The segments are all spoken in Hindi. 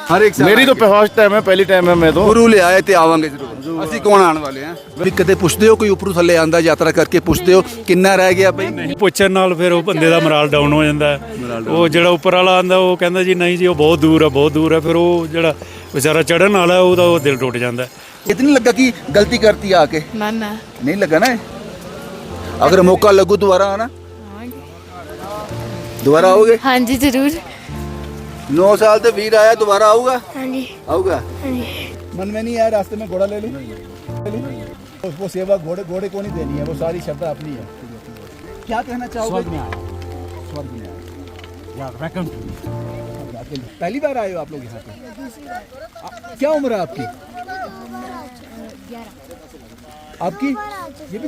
हर एक मेरी तो फर्स्ट टाइम है, पहली टाइम है। मैं तो गुरु ले आए थे, आवांगे जरूर। ਅਸੀਂ कौन आने वाले हैं भी कदे ਪੁੱਛਦੇ ਹੋ ਕੋਈ ਉੱਪਰੋਂ ਥੱਲੇ ਆਂਦਾ ਯਾਤਰਾ ਕਰਕੇ ਪੁੱਛਦੇ ਹੋ ਕਿੰਨਾ ਰਹਿ ਗਿਆ ਬਈ? ਨਹੀਂ ਪੁੱਛਣ ਨਾਲ ਫਿਰ ਉਹ ਬੰਦੇ ਦਾ ਮੋਰਲ ਡਾਊਨ ਹੋ ਜਾਂਦਾ ਹੈ। ਉਹ ਜਿਹੜਾ ਉੱਪਰ ਵਾਲਾ ਆਂਦਾ ਉਹ ਕਹਿੰਦਾ ਜੀ ਨਹੀਂ ਜੀ ਉਹ ਬਹੁਤ ਦੂਰ ਹੈ, ਬਹੁਤ ਦੂਰ ਹੈ। ਫਿਰ ਉਹ ਜਿਹੜਾ ਵਿਚਾਰਾ ਚੜ੍ਹਨ ਵਾਲਾ ਉਹਦਾ ਉਹ ਦਿਲ ਟੁੱਟ ਜਾਂਦਾ ਹੈ। इतनी लगा कि गलती करती आके? ना ना नहीं लगा ना? अगर मौका लगू दोबारा आना? दोबारा आओगे? हाँ जी जरूर। 9 साल तो वीर आया, दोबारा आऊगा? हाँ जी आऊगा? हाँ जी। मन में नहीं आया रास्ते में घोड़ा ले लूं? वो सेवा घोड़े को नहीं देनी है, वो सारी श्रद्धा अपनी है। क्या कहना चाहोगे? स्वर्ग में आए। पहली बार आए हो आप लोग यहाँ पे? क्या उम्र है आपकी? आपकी ये भी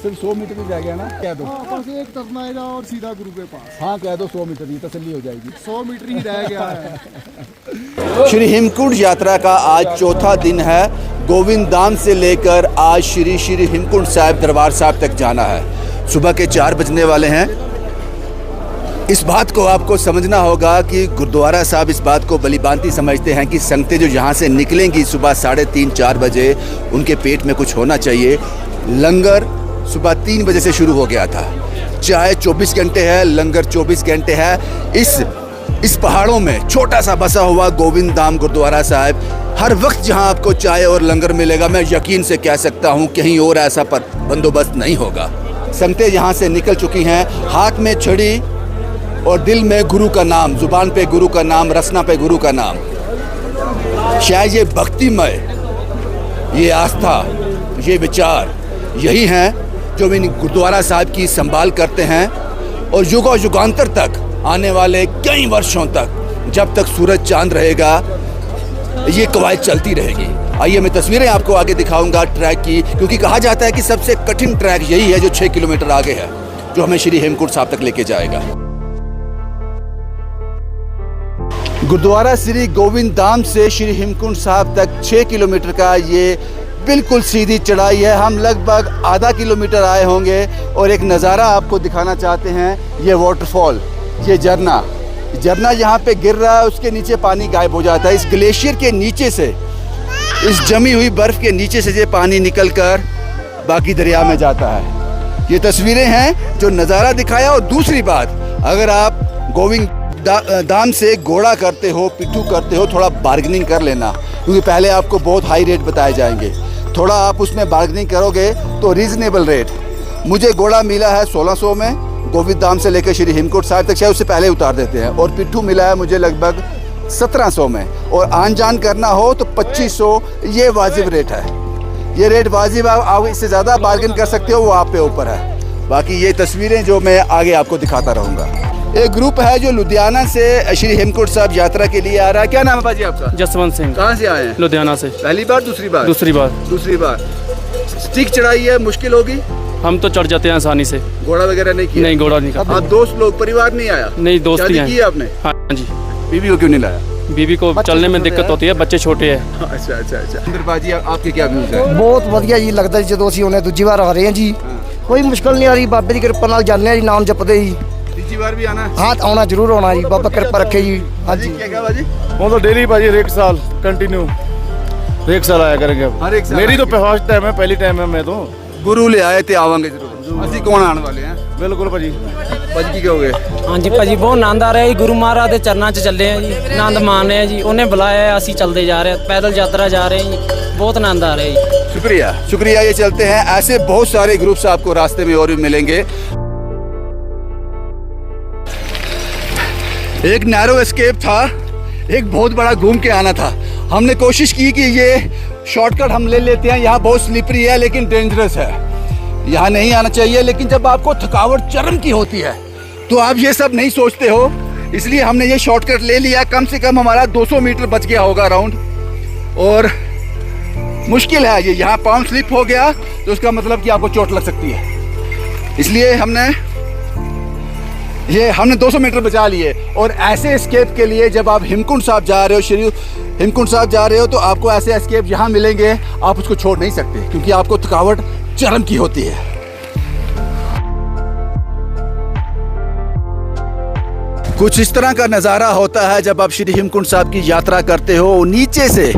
सिर्फ 100 मीटर ही रह गया ना? कह दो एक तरफ आएगा और सीधा गुरु के पास। हाँ कह दो 100 मीटर, ये तसल्ली हो जाएगी। 100 मीटर ही रह गया है। श्री हेमकुंड यात्रा का आज चौथा दिन है। गोविंद धाम से लेकर आज श्री श्री हेमकुंड साहिब दरबार साहब तक जाना है। सुबह के 4 बजने वाले हैं। इस बात को आपको समझना होगा कि गुरुद्वारा साहब इस बात को भलीभांति समझते हैं कि संगतें जो यहाँ से निकलेंगी सुबह 3:30-4 बजे, उनके पेट में कुछ होना चाहिए। लंगर सुबह 3 बजे से शुरू हो गया था। चाय 24 घंटे है, लंगर 24 घंटे है। इस पहाड़ों में छोटा सा बसा हुआ गोविंद धाम गुरुद्वारा साहब, हर वक्त जहाँ आपको चाय और लंगर मिलेगा। मैं यकीन से कह सकता हूँ कहीं और ऐसा पर बंदोबस्त नहीं होगा। संगतें यहाँ से निकल चुकी हैं, हाथ में छड़ी और दिल में गुरु का नाम, जुबान पे गुरु का नाम, रसना पे गुरु का नाम। शायद ये भक्तिमय, ये आस्था, ये विचार यही हैं जो इन गुरुद्वारा साहब की संभाल करते हैं और युगों युगांतर तक, आने वाले कई वर्षों तक, जब तक सूरज चांद रहेगा, ये कवायद चलती रहेगी। आइए मैं तस्वीरें आपको आगे दिखाऊंगा ट्रैक की, क्योंकि कहा जाता है कि सबसे कठिन ट्रैक यही है जो 6 किलोमीटर आगे है, जो हमें श्री हेमकुंड साहब तक लेके जाएगा। गुरुद्वारा श्री गोविंद धाम से श्री हेमकुंड साहब तक 6 किलोमीटर का ये बिल्कुल सीधी चढ़ाई है। हम लगभग आधा किलोमीटर आए होंगे और एक नज़ारा आपको दिखाना चाहते हैं। ये वाटरफॉल, ये झरना यहाँ पे गिर रहा है, उसके नीचे पानी गायब हो जाता है। इस ग्लेशियर के नीचे से, इस जमी हुई बर्फ़ के नीचे से ये पानी निकल कर बाकी दरिया में जाता है। ये तस्वीरें हैं जो नज़ारा दिखाया। और दूसरी बात, अगर आप गोविंद धाम से घोड़ा करते हो, पिट्ठू करते हो, थोड़ा बार्गेनिंग कर लेना, क्योंकि पहले आपको बहुत हाई रेट बताए जाएंगे। थोड़ा आप उसमें बार्गेनिंग करोगे तो रीज़नेबल रेट। मुझे घोड़ा मिला है 1600 में, गोविंद धाम से लेकर श्री हेमकुंड साहिब तक, शायद उससे पहले उतार देते हैं। और पिट्ठू मिला है मुझे लगभग 1700 में। और आन जान करना हो तो 2500। ये वाजिब रेट है, ये रेट वाजिब है। आप इससे ज़्यादा बार्गेन कर सकते हो, वो आप पे ऊपर है। बाकी ये तस्वीरें जो मैं आगे आपको दिखाता रहूँगा। एक ग्रुप है जो लुधियाना से श्री हेमकुंड साहब यात्रा के लिए आ रहा है। क्या नाम है भाजी आपका? जसवंत सिंह। कहाँ से आए हैं? लुधियाना से। पहली बार, दूसरी बार? दूसरी बार। दूसरी बार। स्टिक चढ़ाई है, मुश्किल होगी? हम तो चढ़ जाते हैं आसानी से। घोड़ा वगैरह नहीं किया? नहीं घोड़ा नहीं करते। आप दोस्त लोग, परिवार नहीं आया? नहीं दोस्त ही शादी की आपने? हाँ जी। बीवी को क्यों नहीं लाया? बीवी को चलने में दिक्कत होती है, बच्चे छोटे हैं। अच्छा अच्छा अच्छा। अंदर बाजी आपके क्या व्यूज है? ਬਹੁਤ ਵਧੀਆ ਜੀ ਲੱਗਦਾ ਜੀ ਜਦੋਂ ਅਸੀਂ ਉਹਨੇ ਦੂਜੀ ਵਾਰ ਆ ਰਹੇ ਹਾਂ ਜੀ। ਕੋਈ ਮੁਸ਼ਕਲ ਨਹੀਂ ਆ ਰਹੀ, ਬਾਬੇ ਦੀ ਕਿਰਪਾ ਨਾਲ ਜਾਂਦੇ ਹਾਂ ਜੀ, ਨਾਮ ਜਪਦੇ ਜੀ। तीसरी बार भी आना है? ਹਾਂ ਆਉਣਾ ਜ਼ਰੂਰ ਆਉਣਾ ਜੀ, ਬਾਬਾ ਕਿਰਪਾ ਰੱਖੇ ਜੀ। ਹਾਂਜੀ क्या क्या बाजी? वो तो डेली भाजी, एक साल कंटिन्यू, एक साल आया करेंगे अब। हर एक साल मेरी तो आएंगे। फर्स्ट टाइम है, पहली टाइम है। मैं तो गुरु ले आए थे, आवांगे जरूर। ਅਸੀਂ ਕੌਣ ਆਉਣ ਵਾਲੇ हैं? बिल्कुल भाजी। ਭਾਜੀ ਕੀ ਕਹੋਗੇ? ਹਾਂਜੀ ਭਾਜੀ ਬਹੁਤ ਆਨੰਦ ਆ ਰਿਹਾ ਜੀ। ਗੁਰੂ ਮਹਾਰਾਜ ਦੇ ਚਰਨਾਂ 'ਚ ਚੱਲੇ ਆ ਜੀ, ਆਨੰਦ ਮਾਣ ਰਹੇ ਆ ਜੀ। ਉਹਨੇ ਬੁਲਾਇਆ ਹੈ, ਅਸੀਂ ਚੱਲਦੇ ਜਾ ਰਹੇ ਹਾਂ, ਪੈਦਲ ਯਾਤਰਾ ਜਾ ਰਹੇ ਹਾਂ ਜੀ। ਬਹੁਤ ਆਨੰਦ ਆ ਰਿਹਾ ਜੀ। शुक्रिया शुक्रिया। ये चलते हैं, ऐसे बहुत सारे ग्रुप्स आपको रास्ते में और भी मिलेंगे। एक नैरो एस्केप था, एक बहुत बड़ा घूम के आना था। हमने कोशिश की कि ये शॉर्टकट हम ले लेते हैं, यहाँ बहुत स्लिपरी है लेकिन डेंजरस है, यहाँ नहीं आना चाहिए। लेकिन जब आपको थकावट चरम की होती है तो आप ये सब नहीं सोचते हो, इसलिए हमने ये शॉर्टकट ले लिया। कम से कम हमारा 200 मीटर बच गया होगा राउंड। और मुश्किल है ये, यहाँ पाँव स्लिप हो गया तो उसका मतलब कि आपको चोट लग सकती है, इसलिए हमने 200 मीटर बचा लिए। और ऐसे एस्केप के लिए जब आप हेमकुंड साहब जा रहे हो, श्री हेमकुंड साहब जा रहे हो, तो आपको ऐसे एस्केप यहाँ मिलेंगे, आप उसको छोड़ नहीं सकते, क्योंकि आपको थकावट चरम की होती है। कुछ इस तरह का नज़ारा होता है जब आप श्री हेमकुंड साहब की यात्रा करते हो। नीचे से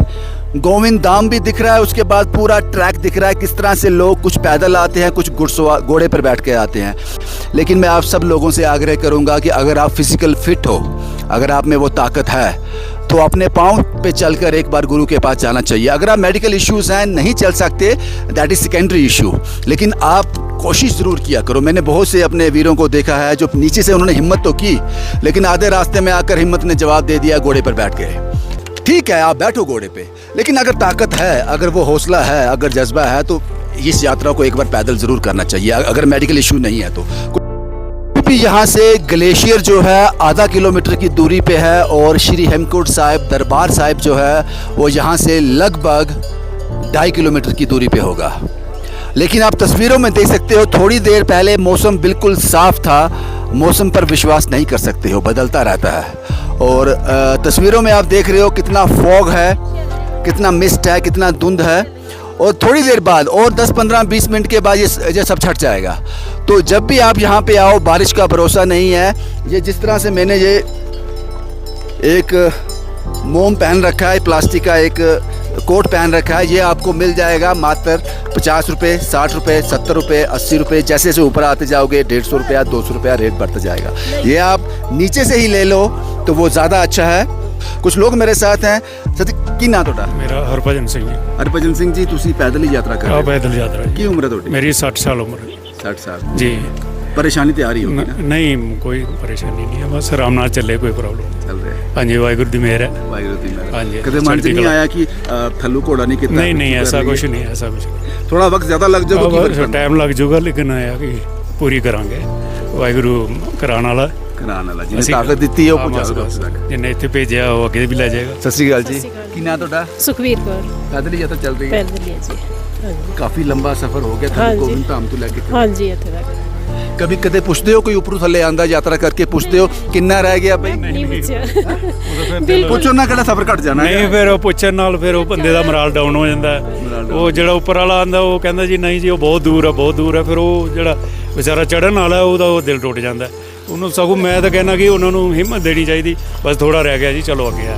गोविंद धाम भी दिख रहा है, उसके बाद पूरा ट्रैक दिख रहा है, किस तरह से लोग कुछ पैदल आते हैं, कुछ घोड़े पर बैठ के आते हैं। लेकिन मैं आप सब लोगों से आग्रह करूंगा कि अगर आप फिजिकल फिट हो, अगर आप में वो ताकत है, तो अपने पाँव पे चलकर एक बार गुरु के पास जाना चाहिए। अगर आप मेडिकल इश्यूज़ हैं, नहीं चल सकते, दैट इज़ सेकेंडरी इशू, लेकिन आप कोशिश ज़रूर किया करो। मैंने बहुत से अपने वीरों को देखा है जो नीचे से उन्होंने हिम्मत तो की, लेकिन आधे रास्ते में आकर हिम्मत ने जवाब दे दिया, घोड़े पर बैठ गए। ठीक है, आप बैठो घोड़े पे, लेकिन अगर ताकत है, अगर वो हौसला है, अगर जज्बा है, तो इस यात्रा को एक बार पैदल ज़रूर करना चाहिए, अगर मेडिकल इशू नहीं है तो। यहाँ से ग्लेशियर जो है आधा किलोमीटर की दूरी पे है और श्री हेमकुंड साहिब दरबार साहिब जो है वो यहाँ से लगभग 2.5 किलोमीटर की दूरी पे होगा। लेकिन आप तस्वीरों में देख सकते हो, थोड़ी देर पहले मौसम बिल्कुल साफ था, मौसम पर विश्वास नहीं कर सकते हो, बदलता रहता है। और तस्वीरों में आप देख रहे हो कितना फॉग है, कितना मिस्ट है, कितना धुंध है, और थोड़ी देर बाद और 10-15-20 मिनट के बाद ये सब छट जाएगा। तो जब भी आप यहाँ पे आओ, बारिश का भरोसा नहीं है। ये जिस तरह से मैंने ये एक मोम पहन रखा है, प्लास्टिक का एक कोट पहन रखा है, ये आपको मिल जाएगा मात्र 50 रुपये, 60 रुपये, 70 रुपये, 80 रुपये। जैसे जैसे ऊपर आते जाओगे 150 रुपया, 200 रुपया रेट बढ़ता जाएगा। ये आप नीचे से ही ले लो तो वो ज़्यादा अच्छा है। कुछ लोग मेरे साथ हैं। सती की ना ਤੁਹਾਡਾ? ਮੇਰਾ ਹਰਭਜਨ ਸਿੰਘ ਜੀ। हरभजन सिंह जी, ਤੁਸੀਂ पैदल ही यात्रा कर रहे हो? ਪੈਦਲ ਯਾਤਰਾ ਜੀ। की उम्र है ਤੁਹਾਡੀ? ਮੇਰੀ 60 ਸਾਲ ਉਮਰ ਹੈ। 60 साल। ਜੀ। परेशानी तो आ रही होगी ना? ਨਹੀਂ ਕੋਈ ਪਰੇਸ਼ਾਨੀ ਨਹੀਂ ਹੈ, ਬਸ ਆਰਾਮ ਨਾਲ ਚੱਲੇ, ਕੋਈ ਪ੍ਰੋਬਲਮ चल रहे हैं। ਹਾਂਜੀ ਵਾਹਿਗੁਰੂ ਦੀ ਮਿਹਰ ਹੈ। वाहिगुरू दी मेहर। हाँ जी, कदे मन चढ़ती च नहीं कला। आया कि थल्लू घोड़ा नहीं कितना? नहीं नहीं कुछ ऐसा कर कुछ रही नहीं, ऐसा कुछ नहीं। है। थोड़ा वक्त ज़्यादा लग जाएगा कि टाइम लग जाऊगा, लेकिन आया कि पूरी करांगे। ਵਾਹਿਗੁਰੂ ਕਰਾਉਣ ਵਾਲਾ कराने वाला जिन्हें ताकत दी है वो पहुंचा देगा। ਜਿੰਨੇ ਇੱਥੇ ਭੇਜਿਆ ਉਹ ਅੱਗੇ ਵੀ ਲੈ ਜਾਏਗਾ। सत श्री अकाल जी। की ना ਤੁਹਾਡਾ? ਸੁਖਵੀਰ ਕੌਰ पैदल ही यात्रा चल रही है? ਪੈਦਲ ਹੀ ਹੈ ਜੀ। ਹਾਂਜੀ काफी लंबा सफर हो गया था हाँ जी। गोविंद धाम तो लेके। ਹਾਂਜੀ ਇੱਥੇ ਤੱਕ कभी कदे पूछते हो, कोई ऊपर थल्ले आंदा यात्रा करके पूछते हो किन्ना रह गया भाई? ਨਹੀਂ ਪੁੱਛਿਆ पूछो ना किहड़ा सफर घट जाना ਨਹੀਂ, है। ਫਿਰ ਉਹ ਪੁੱਛਣ ਨਾਲ ਫਿਰ ਉਹ ਬੰਦੇ ਦਾ ਮੋਰਲ ਡਾਊਨ ਹੋ ਜਾਂਦਾ ਹੈ। ਉਹ ਜਿਹੜਾ ਉੱਪਰ ਵਾਲਾ ਆਂਦਾ ਉਹ ਕਹਿੰਦਾ ਜੀ ਨਹੀਂ ਜੀ ਉਹ ਬਹੁਤ ਦੂਰ ਹੈ, ਬਹੁਤ ਦੂਰ ਹੈ। ਫਿਰ ਉਹ ਜਿਹੜਾ ਵਿਚਾਰਾ ਚੜ੍ਹਨ ਵਾਲਾ ਉਹਦਾ ਉਹ ਦਿਲ ਟੁੱਟ ਜਾਂਦਾ ਹੈ। ਉਹਨੂੰ ਸਗੋਂ ਮੈਂ ਤਾਂ ਕਹਿੰਦਾ ਕਿ ਉਹਨਾਂ ਨੂੰ ਹਿੰਮਤ ਦੇਣੀ ਚਾਹੀਦੀ, ਬਸ ਥੋੜਾ ਰਹਿ ਗਿਆ ਜੀ, ਚਲੋ ਅੱਗੇ ਆ।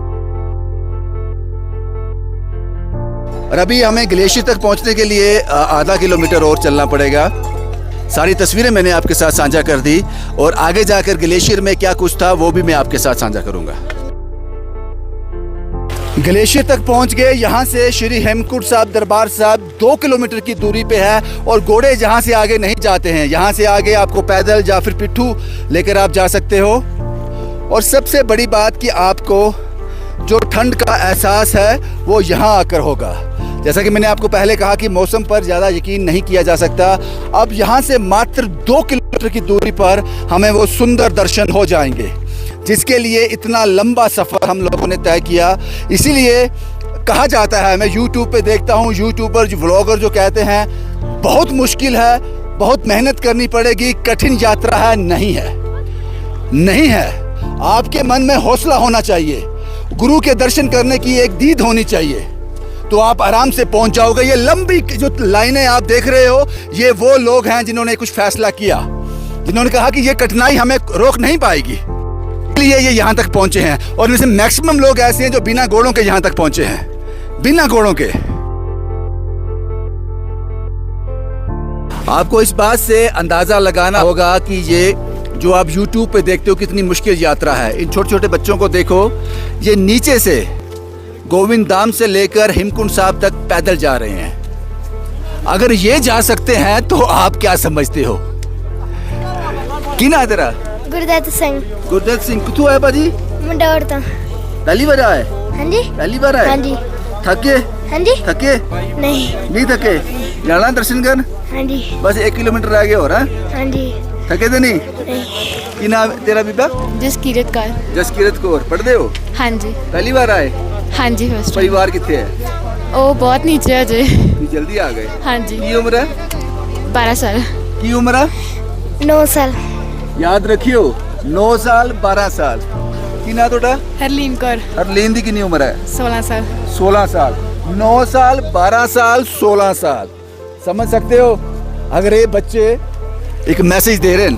और अभी हमें ग्लेशियर तक पहुंचने के लिए आधा किलोमीटर और चलना पड़ेगा। सारी तस्वीरें मैंने आपके साथ साझा कर दी और आगे जाकर ग्लेशियर में क्या कुछ था वो भी मैं आपके साथ साझा करूंगा। ग्लेशियर तक पहुंच गए। यहाँ से श्री हेमकुंड साहब दरबार साहब 2 किलोमीटर की दूरी पे है और घोड़े जहाँ से आगे नहीं जाते हैं। यहाँ से आगे आपको पैदल या फिर पिट्ठू लेकर आप जा सकते हो। और सबसे बड़ी बात कि आपको जो ठंड का एहसास है वो यहाँ आकर होगा। जैसा कि मैंने आपको पहले कहा कि मौसम पर ज़्यादा यकीन नहीं किया जा सकता। अब यहाँ से मात्र 2 किलोमीटर की दूरी पर हमें वो सुंदर दर्शन हो जाएंगे, जिसके लिए इतना लंबा सफ़र हम लोगों ने तय किया। इसीलिए कहा जाता है, मैं यूट्यूब पे देखता हूँ, यूट्यूबर जो व्लॉगर जो कहते हैं बहुत मुश्किल है, बहुत मेहनत करनी पड़ेगी, कठिन यात्रा है। नहीं है, नहीं है। आपके मन में हौसला होना चाहिए, गुरु के दर्शन करने की एक दीद होनी चाहिए, तो आप आराम से पहुंच जाओगे। ये लंबी जो लाइनें आप देख रहे हो, ये वो लोग हैं जिन्होंने कुछ फैसला किया, जिन्होंने कहा कि ये कठिनाई हमें रोक नहीं पाएगी, इसलिए ये यहाँ तक पहुंचे हैं। और इनमें से मैक्सिमम लोग ऐसे हैं जो बिना घोड़ों के यहाँ तक पहुंचे हैं, बिना घोड़ों के। आपको इस बात से अंदाजा लगाना होगा कि ये जो आप YouTube पे देखते हो कितनी मुश्किल यात्रा है। इन छोटे छोटे बच्चों को देखो, ये नीचे से गोविंद धाम से लेकर हेमकुंड साहब तक पैदल जा रहे हैं। अगर ये जा सकते हैं तो आप क्या समझते हो? की ना तेरा? गुरदत्त सिंह। गुरदत्त सिंह कितों आया भाजी? मंडौर तो। पहली बार आए? हाँ जी। पहली बार आए? हाँ जी। थके? हाँ जी। थके नहीं। नहीं थके? जाना दर्शन कर? हाँ जी। बस 1 किलोमीटर रह गया हो रहा है? हाँ जी। थके तो नहीं? नहीं। की नाम तेरा बीबा? ਜਸਕੀਰਤ कौर। जसकीरत कौर। पढ़ते हो? हाँ जी। पहली बार आए? हाँ जी फर्स्ट परिवार कितने है? ਉਹ ਬਹੁਤ ਨੀਚੇ ਹੈ ਜੇ। जल्दी आ गए? हाँ जी। की उम्र है? 12 साल। की उम्र है? 9 साल। याद रखियो, 9 साल 12 साल। की ना तोड़ा? ਹਰਲੀਨ ਕੌਰ। हरलीन दी कितनी उम्र है? 16 साल। 16 साल। 9 साल 12 साल 16 साल। समझ सकते हो? अगर ये बच्चे एक मैसेज दे रहे हैं,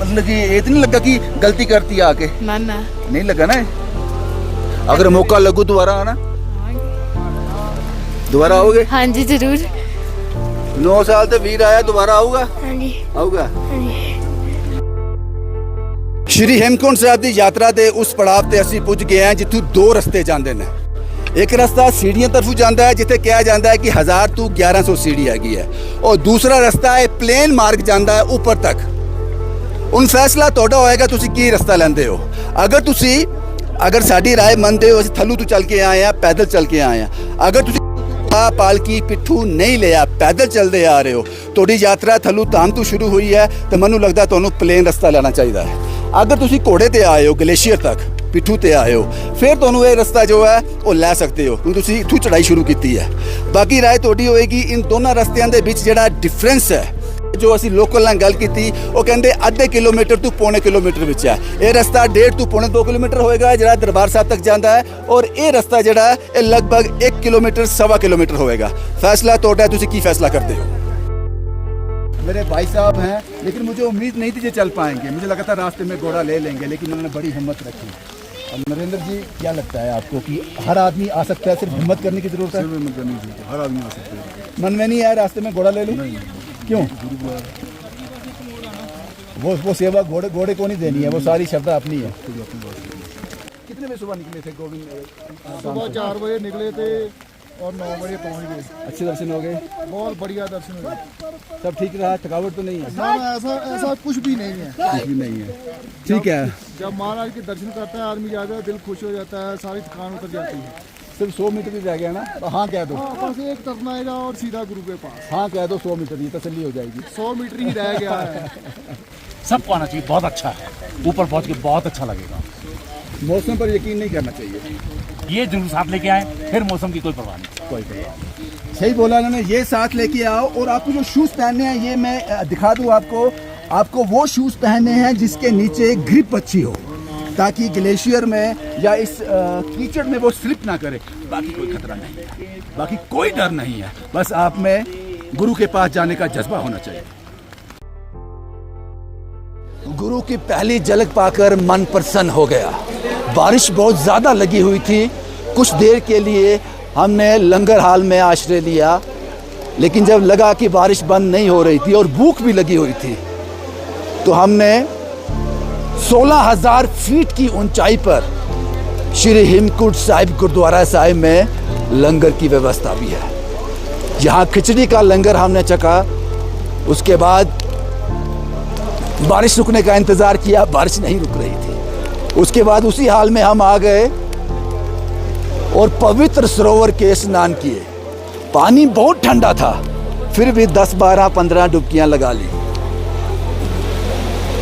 मतलब कि ये तो नहीं लगा कि गलती करती है आके? ना ना नहीं लगा ना? अगर मौका लगू दोबारा आना, दोबारा आओगे? हाँ जी जरूर 9 साल तो वीर आया, दोबारा आऊगा? हाँ जी ਆਊਗਾ हाँ जी ਸ਼੍ਰੀ ਹੇਮਕੁੰਟ ਸਾਹਿਬ ਦੀ ਯਾਤਰਾ ਦੇ ਉਸ ਪੜਾਅ ਤੇ ਅਸੀਂ ਪੁੱਜ ਗਏ ਹਾਂ ਜਿੱਥੋਂ ਦੋ ਰਸਤੇ ਜਾਂਦੇ ਨੇ। ਇੱਕ ਰਸਤਾ ਸੀੜੀਆਂ ਤਰਫੋਂ ਜਾਂਦਾ ਹੈ ਜਿੱਥੇ ਕਿਹਾ ਜਾਂਦਾ ਹੈ ਕਿ 1000 ਤੋਂ 1100 ਸੀੜੀ ਹੈਗੀ ਹੈ, ਔਰ ਦੂਸਰਾ ਰਸਤਾ ਹੈ ਪਲੇਨ ਮਾਰਗ ਜਾਂਦਾ ਹੈ ਉੱਪਰ ਤੱਕ। ਹੁਣ ਫੈਸਲਾ ਤੁਹਾਡਾ ਹੋਏਗਾ ਤੁਸੀਂ ਕੀ ਰਸਤਾ ਲੈਂਦੇ ਹੋ। ਅਗਰ ਸਾਡੀ ਰਾਏ ਮੰਨਦੇ ਹੋ, ਅਸੀਂ ਥੱਲੂ ਤੋਂ ਚੱਲ ਕੇ ਆਏ ਹਾਂ, ਪੈਦਲ ਚੱਲ ਕੇ ਆਏ ਹਾਂ। ਅਗਰ ਤੁਸੀਂ ਪਾਲਕੀ ਪਿੱਠੂ ਨਹੀਂ ਲਿਆ, ਪੈਦਲ ਚੱਲਦੇ ਆ ਰਹੇ ਹੋ, ਤੁਹਾਡੀ ਯਾਤਰਾ ਥੱਲੂ ਧਾਮ ਤੋਂ ਸ਼ੁਰੂ ਹੋਈ ਹੈ ਤਾਂ ਮੈਨੂੰ ਲੱਗਦਾ ਤੁਹਾਨੂੰ ਪਲੇਨ ਰਸਤਾ ਲੈਣਾ ਚਾਹੀਦਾ ਹੈ। ਅਗਰ ਤੁਸੀਂ ਘੋੜੇ ਤੇ ਆਏ ਹੋ ਗਲੇਸ਼ੀਅਰ ਤੱਕ, ਪਿੱਠੂ ਤੇ ਆਏ ਹੋ, ਫਿਰ ਤੁਹਾਨੂੰ ਇਹ ਰਸਤਾ ਜੋ ਹੈ ਉਹ ਲੈ ਸਕਦੇ ਹੋ ਕਿਉਂਕਿ ਤੁਸੀਂ ਇੱਥੋਂ ਚੜਾਈ ਸ਼ੁਰੂ ਕੀਤੀ ਹੈ। ਬਾਕੀ ਰਾਏ ਤੁਹਾਡੀ ਹੋਏਗੀ। ਇਨ ਦੋਨਾਂ ਰਸਤਿਆਂ ਦੇ ਵਿੱਚ ਜਿਹੜਾ ਡਿਫਰੈਂਸ ਹੈ, ਜੋ ਅਸੀਂ ਲੋਕਲ ਨਾਲ ਗੱਲ ਕੀਤੀ, ਉਹ ਕਹਿੰਦੇ ਅੱਧੇ ਕਿਲੋਮੀਟਰ ਤੋਂ ਪੌਣੇ ਕਿਲੋਮੀਟਰ ਵਿੱਚ ਹੈ। ਇਹ ਰਸਤਾ 1.5 ਤੋਂ ਪੌਣੇ 2 ਕਿਲੋਮੀਟਰ ਹੋਏਗਾ ਜਿਹੜਾ ਦਰਬਾਰ ਸਾਹਿਬ ਤੱਕ ਜਾਂਦਾ ਹੈ, ਔਰ ਇਹ ਰਸਤਾ ਜਿਹੜਾ ਇਹ ਲਗਭਗ 1 ਕਿਲੋਮੀਟਰ ਸਵਾ ਕਿਲੋमीटर होएगा। फैसला तोड़ा है, तुसी की फैसला करते हो? मेरे भाई साहब हैं, लेकिन मुझे उम्मीद नहीं थी ये चल पाएंगे। मुझे लगा था रास्ते में घोड़ा ले लेंगे, लेकिन उन्होंने बड़ी हिम्मत रखी। और नरेंद्र जी, क्या लगता है आपको कि हर आदमी आ सकता है, सिर्फ हिम्मत करने की जरूरत है? हिम्मत करनी चाहिए, हर आदमी आ सकता है। मन में नहीं आया रास्ते में घोड़ा ले लूं? क्यों? वो सेवा घोड़े को नहीं देनी है, वो सारी श्रद्धा अपनी है। कितने बजे सुबह निकले थे गोविंद? सुबह 4 बजे निकले थे और 9 बजे पहुंच गए। अच्छे दर्शन हो गए? बहुत बढ़िया दर्शन हुए। सब ठीक रहा? थकावट तो नहीं है? ना ऐसा कुछ भी नहीं है। कुछ भी नहीं है, ठीक है। जब महाराज के दर्शन करता है आदमी जाता है, दिल खुश हो जाता है, सारी थकान उतर जाती है। सिर्फ 100 मीटर ही रह गया ना? तो हाँ कह दो। बस एक तरफ आएगा और सीधा गुरु के पास। हाँ कह दो, 100 मीटर, ये तसल्ली हो जाएगी। 100 मीटर ही रह गया है। सबको आना चाहिए, बहुत अच्छा है, ऊपर पहुंच के बहुत अच्छा लगेगा। मौसम पर यकीन नहीं करना चाहिए। ये जरूर साथ लेके आए, फिर मौसम की कोई परवाह नहीं। कोई परवाह। सही बोला उन्होंने, ये साथ लेके आओ। और आपको जो शूज़ पहनने हैं ये मैं दिखा दूँ आपको वो शूज़ पहनने हैं जिसके नीचे ग्रिप अच्छी हो, ताकि ग्लेशियर में या इस कीचड़ में वो स्लिप ना करे। बाकी कोई खतरा नहीं है, बाकी कोई डर नहीं है, बस आप में गुरु के पास जाने का जज्बा होना चाहिए। गुरु की पहली झलक पाकर मन प्रसन्न हो गया। बारिश बहुत ज़्यादा लगी हुई थी। कुछ देर के लिए हमने लंगर हाल में आश्रय लिया, लेकिन जब लगा कि बारिश बंद नहीं हो रही थी और भूख भी लगी हुई थी, तो हमने 16,000 फीट की ऊंचाई पर श्री हेमकुंट साहिब गुरुद्वारा साहिब में लंगर की व्यवस्था भी है। यहाँ खिचड़ी का लंगर हमने चखा। उसके बाद बारिश रुकने का इंतज़ार किया, बारिश नहीं रुक रही थी। उसके बाद उसी हाल में हम आ गए और पवित्र सरोवर के स्नान किए। पानी बहुत ठंडा था, फिर भी 10, 12, 15 डुबकियां लगा ली,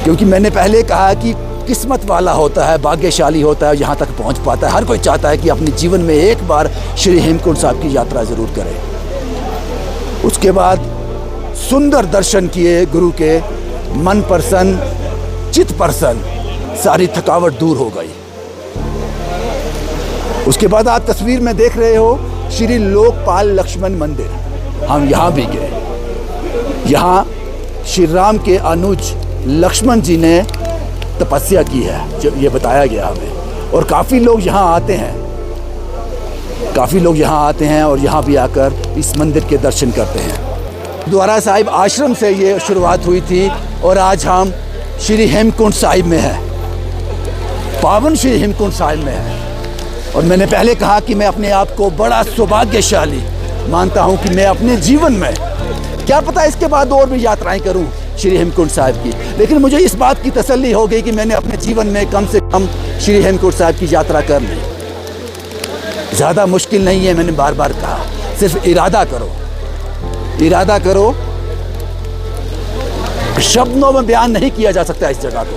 क्योंकि मैंने पहले कहा कि किस्मत वाला होता है, भाग्यशाली होता है, यहाँ तक पहुँच पाता है। हर कोई चाहता है कि अपने जीवन में एक बार श्री हेमकुंट साहिब की यात्रा ज़रूर करे। उसके बाद सुंदर दर्शन किए गुरु के, मन प्रसन्न, चित्त प्रसन्न, सारी थकावट दूर हो गई। उसके बाद आप तस्वीर में देख रहे हो श्री लोकपाल लक्ष्मण मंदिर। हम यहाँ भी गए। यहाँ श्री राम के अनुज लक्ष्मण जी ने तपस्या की है, जो ये बताया गया हमें। और काफ़ी लोग यहाँ आते हैं, और यहाँ भी आकर इस मंदिर के दर्शन करते हैं। गुरुद्वारा साहिब आश्रम से ये शुरुआत हुई थी और आज हम श्री हेमकुंट साहिब में हैं, पावन श्री हेमकुंट साहिब में हैं। और मैंने पहले कहा कि मैं अपने आप को बड़ा सौभाग्यशाली मानता हूँ कि मैं अपने जीवन में, क्या पता इसके बाद और भी यात्राएं करूँ श्री हेमकुंट साहिब की, लेकिन मुझे इस बात की तसल्ली हो गई कि मैंने अपने जीवन में कम से कम श्री हेमकुंट साहिब की यात्रा कर ली। ज़्यादा मुश्किल नहीं है, मैंने बार बार कहा, सिर्फ इरादा करो। शब्दों में बयान नहीं किया जा सकता इस जगह को,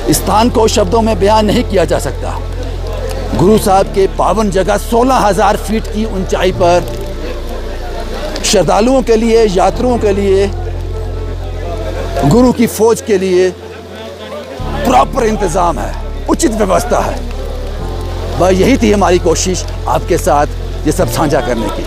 इस स्थान को शब्दों में बयान नहीं किया जा सकता। गुरु साहब के पावन जगह 16,000 फीट की ऊंचाई पर श्रद्धालुओं के लिए, यात्रियों के लिए, गुरु की फौज के लिए प्रॉपर इंतज़ाम है, उचित व्यवस्था है। वह यही थी हमारी कोशिश आपके साथ ये सब साझा करने की।